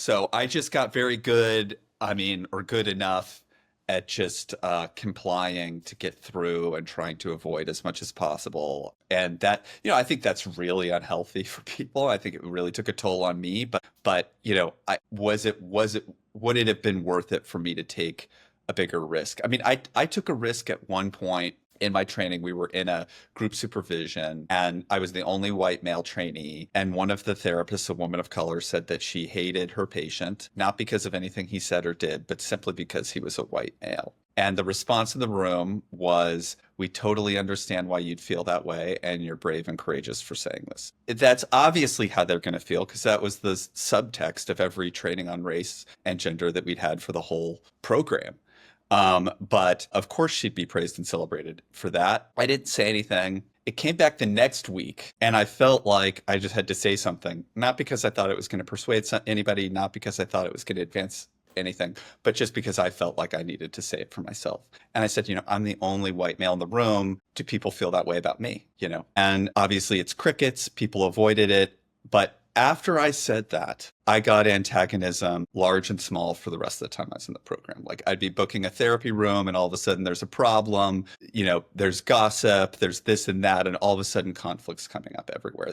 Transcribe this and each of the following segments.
So I just got very good, or good enough at just complying to get through and trying to avoid as much as possible. And that, I think that's really unhealthy for people. I think it really took a toll on me. Would it have been worth it for me to take a bigger risk? I mean, I took a risk at one point in my training. We were in a group supervision and I was the only white male trainee. And one of the therapists, a woman of color, said that she hated her patient, not because of anything he said or did, but simply because he was a white male. And the response in the room was, "We totally understand why you'd feel that way, and you're brave and courageous for saying this." That's obviously how they're going to feel, because that was the subtext of every training on race and gender that we'd had for the whole program. But of course she'd be praised and celebrated for that. I didn't say anything. It came back the next week and I felt like I just had to say something, not because I thought it was going to persuade anybody, not because I thought it was going to advance anything, but just because I felt like I needed to say it for myself. And I said, I'm the only white male in the room. Do people feel that way about me? And obviously it's crickets. People avoided it. But after I said that, I got antagonism, large and small, for the rest of the time I was in the program. Like, I'd be booking a therapy room and all of a sudden there's a problem, there's gossip, there's this and that, and all of a sudden conflict's coming up everywhere.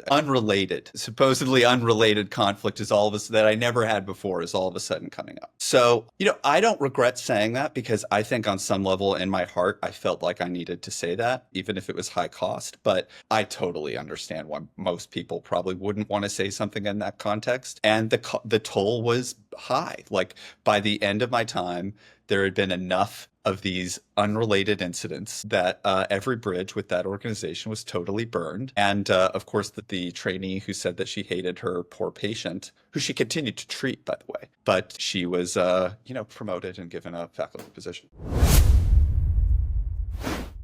Supposedly unrelated conflict is all of a sudden, that I never had before, is all of a sudden coming up. So, I don't regret saying that, because I think on some level in my heart, I felt like I needed to say that, even if it was high cost. But I totally understand why most people probably wouldn't want to say something in that context. And the toll was high. Like, by the end of my time, there had been enough of these unrelated incidents that every bridge with that organization was totally burned. And of course, the trainee who said that she hated her poor patient, who she continued to treat, by the way, but she was, promoted and given a faculty position.